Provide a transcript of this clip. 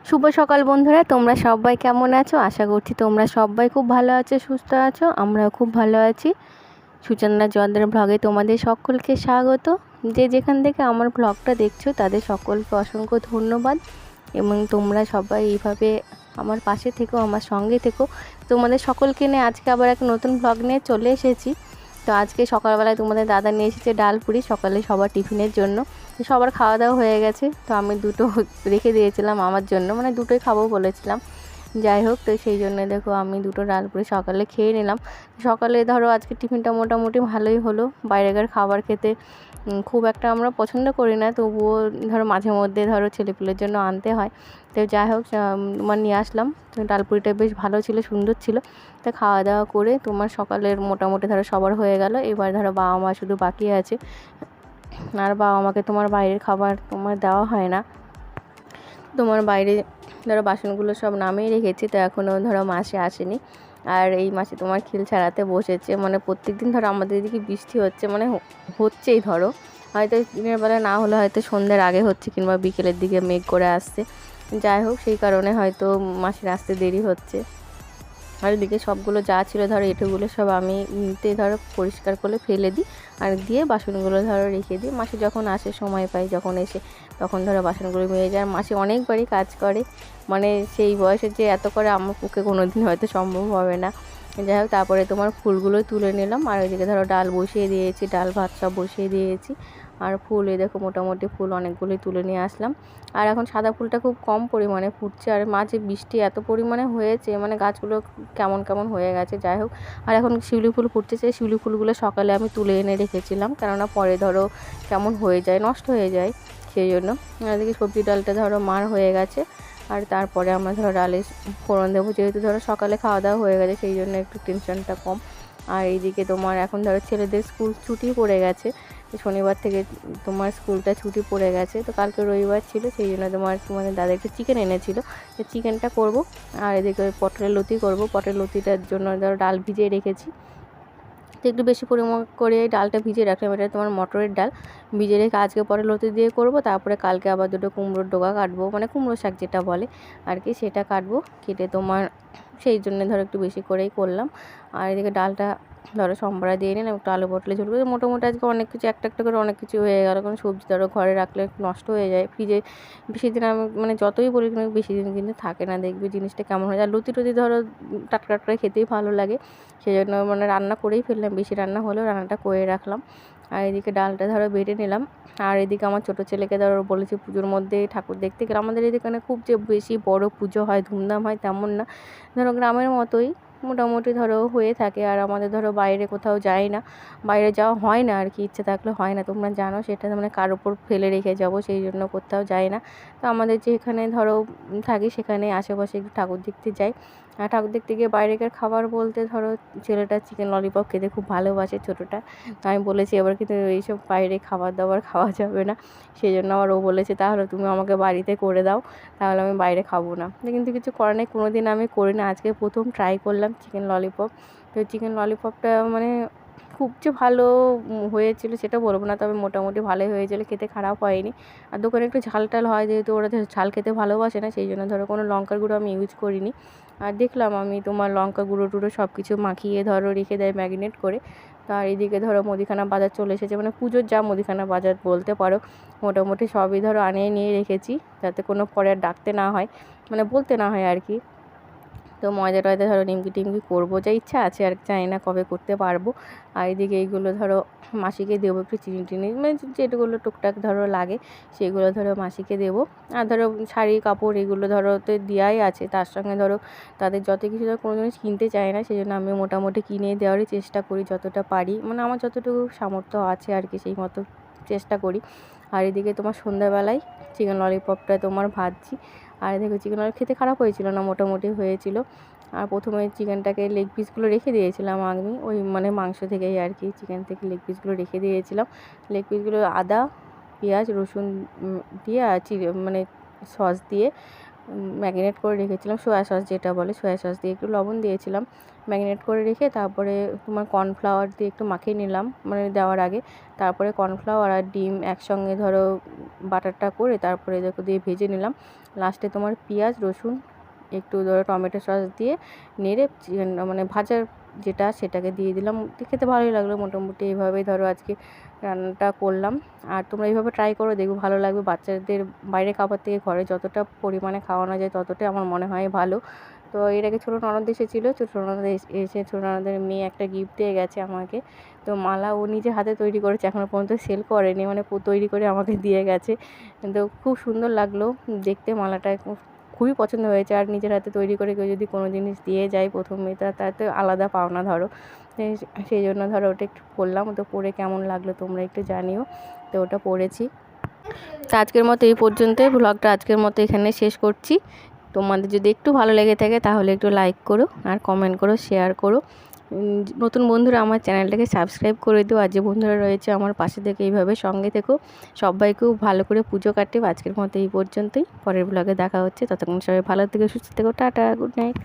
শুভ সকাল বন্ধুরা, তোমরা সবাই কেমন আছো? আশা করছি তোমরা সবাই খুব ভালো আছো, সুস্থ আছো। আমরাও খুব ভালো আছি। সুচন্দা জয়দের ব্লগে তোমাদের সকলকে স্বাগত। যে যেখান থেকে আমার ব্লগটা দেখছো তাদের সকলকে অসংখ্য ধন্যবাদ। এবং তোমরা সবাই এইভাবে আমার পাশে থেকো, আমার সঙ্গে থেকো। তোমাদের সকলকে নিয়ে আজকে আবার এক নতুন ব্লগ নিয়ে চলে এসেছি। তো আজকে সকালবেলায় তোমাদের দাদা নিয়ে এসেছে ডাল পুরি সকালে সবার টিফিনের জন্য। সবার খাওয়া দাওয়া হয়ে গেছে, তো আমি দুটো রেখে দিয়েছিলাম আমার জন্য, মানে দুটোই খাবো বলেছিলাম। যাই হোক, তো সেই জন্য দেখো আমি দুটো ডাল পুরি সকালে খেয়ে নিলাম। সকালে ধরো আজকে টিফিনটা মোটামুটি ভালোই হলো। বাইরেকার খাবার খেতে খুব একটা আমরা পছন্দ করি না, তবুও ধরো মাঝে মধ্যে ধরো ছেলেপুলের জন্য আনতে হয়। তো যাই হোক, তোমার নিয়ে আসলাম। তো ডাল পুরিটা বেশ ভালো ছিল, সুন্দর ছিল। তো খাওয়া দাওয়া করে তোমার সকালের মোটামুটি ধরো সবার হয়ে গেল। এবার ধরো বাবা মা শুধু বাকি আছে। আর বাবা মাকে তোমার বাইরের খাবার তোমার দেওয়া হয় না। তোমার বাইরে ধরো বাসনগুলো সব নামিয়ে রেখেছি, তো এখনও ধরো মাসি আসেনি। আর এই মাসে তোমার খিল ছাড়াতে বসেছে, মানে প্রত্যেক দিন ধরো আমাদের এদিকে বৃষ্টি হচ্ছে, মানে হচ্ছেই ধরো। হয়তো দিনের বেলা না হলে হয়তো সন্ধ্যের আগে হচ্ছে, কিংবা বিকেলের দিকে মেঘ করে আসছে। যাই হোক, সেই কারণে হয়তো মাসির আসতে দেরি হচ্ছে। আর এদিকে সবগুলো যা ছিল ধরো এঁঠোগুলো সব আমি নিতে ধরো পরিষ্কার করে ফেলে দিই। আর দিয়ে বাসনগুলো ধরো রেখে দিই। মাসি যখন আসে, সময় পাই যখন এসে, তখন ধরো বাসনগুলো মেজে যায়। আর মাসি অনেকবারই কাজ করে, মানে সেই বয়সে যে এত করে আমার পক্ষে কোনো দিন হয়তো সম্ভব হবে না। যাই হোক, তারপরে তোমার ফুলগুলো তুলে নিলাম। আর ওইদিকে ধরো ডাল বসিয়ে দিয়েছি, ডাল ভাত সব বসিয়ে দিয়েছি। আর ফুল এই দেখো মোটামুটি ফুল অনেকগুলোই তুলে নিয়ে আসলাম। আর এখন সাদা ফুলটা খুব কম পরিমাণে ফুটছে। আর মাঝে বৃষ্টি এত পরিমাণে হয়েছে, মানে গাছগুলো কেমন কেমন হয়ে গেছে। যাই হোক, আর এখন শিউলি ফুল ফুটতেছে। শিউলি ফুলগুলো সকালে আমি তুলে এনে রেখেছিলাম, কেননা পরে ধরো কেমন হয়ে যায়, নষ্ট হয়ে যায়, সেই জন্য। এদিকে সবজি ডালটা ধরো মার হয়ে গেছে। আর তারপরে আমরা ধরো ডালে ফোড়ন দেবো, যেহেতু ধরো সকালে খাওয়া দাওয়া হয়ে গেছে, সেই জন্য একটু টেনশনটা কম। আর এইদিকে তোমার এখন ধরো ছেলেদের স্কুল ছুটি পড়ে গেছে। শনিবার থেকে তোমার স্কুলটা ছুটি পড়ে গেছে, তো কালকে রবিবার ছিল, সেই জন্য তোমাদের দাদা একটু চিকেন এনেছিল, তো চিকেনটা করব। আর এদিকে পটলের লতি করব। পটলের লতিটার জন্য ধরো ডাল ভিজিয়ে রেখেছি। তো একটু বেশি পরিমাণ করে ডালটা ভিজিয়ে রাখলাম। এটা তোমার মটরের ডাল ভিজিয়ে রেখে আজকে পরে লতি দিয়ে করব। তারপরে কালকে আবার দুটো কুমড়োর ডোকা কাটবো, মানে কুমড়ো শাক যেটা বলে আর কি, সেটা কাটবো। কেটে তোমার সেই জন্য ধরো একটু বেশি করেই করলাম। আর এদিকে ডালটা ধরো সম্বরা দিয়ে নিলাম, একটু আলু পটলে ঝোল করে। মোটামুটি আজকে অনেক কিছু একটা একটা করে অনেক কিছু হয়ে গেল, কারণ সবজি ধরো ঘরে রাখলে নষ্ট হয়ে যায়, ফ্রিজে বেশি দিন আমি মানে যতই বলি কিন্তু বেশি দিন কিন্তু থাকে না, দেখবে জিনিসটা কেমন হয়ে যায়। লতি টতি ধরো টাটকা টাটকা খেতেই ভালো লাগে, সেই জন্য মানে রান্না করেই ফেললাম, বেশি রান্না হলেও রান্নাটা করে রাখলাম। আর এদিকে ডালটা ধরো বেটে নিলাম। আর এদিকে আমার ছোটো ছেলেকে ধরো বলেছি পুজোর মধ্যে ঠাকুর দেখতে গেলে। আমাদের এদিকে খুব যে বেশি বড় পুজো হয়, ধুমধাম হয় তেমন না, ধরো গ্রামের মতোই মোটামুটি ধরো হয়ে থাকে। আর আমাদের ধরো বাইরে কোথাও যাই না, বাইরে যাওয়া হয় না আর কি, ইচ্ছে থাকলে হয় না, তোমরা জানো সেটা, মানে কার ওপর ফেলে রেখে যাব, সেই জন্য কোথাও যাই না। তো আমাদের যেখানে ধরো থাকি সেখানে আশেপাশে একটু ঠাকুর দেখতে যাই। আর ঠাকুর দেখতে গিয়ে বাইরেকার খাবার বলতে ধরো ছেলেটা চিকেন ললিপপ খেতে খুব ভালোবাসে, ছোটোটা। আমি বলেছি এবার কিন্তু এইসব বাইরে খাবার দাবার খাওয়া যাবে না, সেই জন্য আবার ও বলেছে তাহলে তুমি আমাকে বাড়িতে করে দাও, তাহলে আমি বাইরে খাবো না। কিন্তু কিছু করার নেই, কোনো দিন আমি করি না, আজকে প্রথম ট্রাই করলাম চিকেন ললিপপ। তো চিকেন ললিপপটা মানে খুব যে ভালো হয়েছিল সেটা বলবো না, তবে মোটামুটি ভালোই হয়েছিল, খেতে খারাপ হয়নি। আর দোকানে একটু ঝাল টাল হয়, যেহেতু ওরা ঝাল খেতে ভালোবাসে না, সেই জন্য ধরো কোনো লঙ্কার গুঁড়ো আমি ইউজ করিনি। আর দেখলাম আমি তোমার লঙ্কা গুঁড়ো টুড়ো সব কিছু মাখিয়ে ধরো রেখে দেয় ম্যারিনেট করে। তো আর এদিকে ধরো মুদিখানা বাজার চলে এসেছে, মানে পুজোর যা মুদিখানা বাজার বলতে পারো, মোটামুটি সবই ধরো আনিয়ে নিয়ে রেখেছি, যাতে কোনো পরে আর ডাকতে না হয়, মানে বলতে না হয় আর কি। তো ময়দা টয়দা ধরো নিমকি টিমকি করবো, যা ইচ্ছা আছে আর জানি না কবে করতে পারবো। আর এদিকে এইগুলো ধরো মাসিকে দেবো, একটু চিনি টিনি মানে যেগুলো টুকটাক ধরো লাগে সেগুলো ধরো মাসিকে দেবো। আর ধরো শাড়ি কাপড় এগুলো ধরো তো দেওয়াই আছে, তার সঙ্গে ধরো তাদের যত কিছু ধরো কোনো জিনিস কিনতে চায় না, সেই জন্য আমি মোটামুটি কিনে দেওয়ারই চেষ্টা করি যতটা পারি, মানে আমার যতটুকু সামর্থ্য আছে আর কি, সেই মতো চেষ্টা করি। আর এদিকে তোমার সন্ধ্যাবেলায় চিকেন ললিপপটা তোমার ভাজছি। আর দেখো চিকেন ললিপপ খেতে খারাপ হয়েছিল না, মোটামুটি হয়েছিল। আর প্রথমে চিকেনটাকে লেগ পিসগুলো রেখে দিয়েছিলাম আমি, ওই মানে মাংস থেকেই আর কি, চিকেন থেকে লেগ পিসগুলো রেখে দিয়েছিলাম। লেগ পিসগুলো আদা পেঁয়াজ রসুন দিয়ে আর মানে সস দিয়ে ম্যারিনেট করে রেখেছিলাম, সয়া সস যেটা বলে, সয়া সস দিয়ে একটু লবণ দিয়েছিলাম, ম্যারিনেট করে রেখে তারপরে তোমার কর্নফ্লাওয়ার দিয়ে একটু মাখিয়ে নিলাম মানে দেওয়ার আগে। তারপরে কর্নফ্লাওয়ার আর ডিম একসঙ্গে ধরো বাটারটা করে তারপরে দেখো দিয়ে ভেজে নিলাম। লাস্টে তোমার পেঁয়াজ রসুন একটু ধরো টমেটো সস দিয়ে নেড়ে মানে ভাজার যেটা সেটাকে দিয়ে দিলাম। খেতে ভালোই লাগলো। মোটামুটি এইভাবেই ধরো আজকে রান্নাটা করলাম। আর তোমরা এইভাবে ট্রাই করো, দেখো ভালো লাগবে। বাচ্চাদের বাইরে খাবার থেকে ঘরে যতটা পরিমাণে খাওয়ানো যায় ততটাই আমার মনে হয় ভালো। তো এর আগে ছোটো ননদ এসেছিলো, ছোটো ননদ এসে ছোটো ননদের মেয়ে একটা গিফট দিয়ে গেছে আমাকে। তো মালা ও নিজে হাতে তৈরি করেছে, এখনও পর্যন্ত সেল করেনি, মানে তৈরি করে আমাকে দিয়ে গেছে। তো খুব সুন্দর লাগলো দেখতে, মালাটা খুবই পছন্দ হয়েছে। আর নিজের হাতে তৈরি করে কেউ যদি কোনো জিনিস দিয়ে যায় প্রথমে, তাতে আলাদা পাওনা ধরো। সেই জন্য ধরো ওটা একটু পরলাম। তো পরে কেমন লাগলো তোমরা একটু জানিও। তো ওটা পরেছি। তো আজকের মতো এই পর্যন্তই, ব্লগটা আজকের মতো এখানে শেষ করছি। তোমাদের যদি একটু ভালো লেগে থাকে তাহলে একটু লাইক করো আর কমেন্ট করো, শেয়ার করো। নতুন বন্ধুরা আমার চ্যানেলটাকে সাবস্ক্রাইব করে দিও। আর যে বন্ধুরা রয়েছে আমার পাশে থেকে এইভাবে সঙ্গে থেকো। সবাইকেও ভালো করে পুজো কাটে। আজকের মতো এই পর্যন্তই, পরের ব্লগে দেখা হচ্ছে। ততক্ষণ সবাই ভালো থেকো, সুস্থ থেকো, টাটা, গুড নাইট।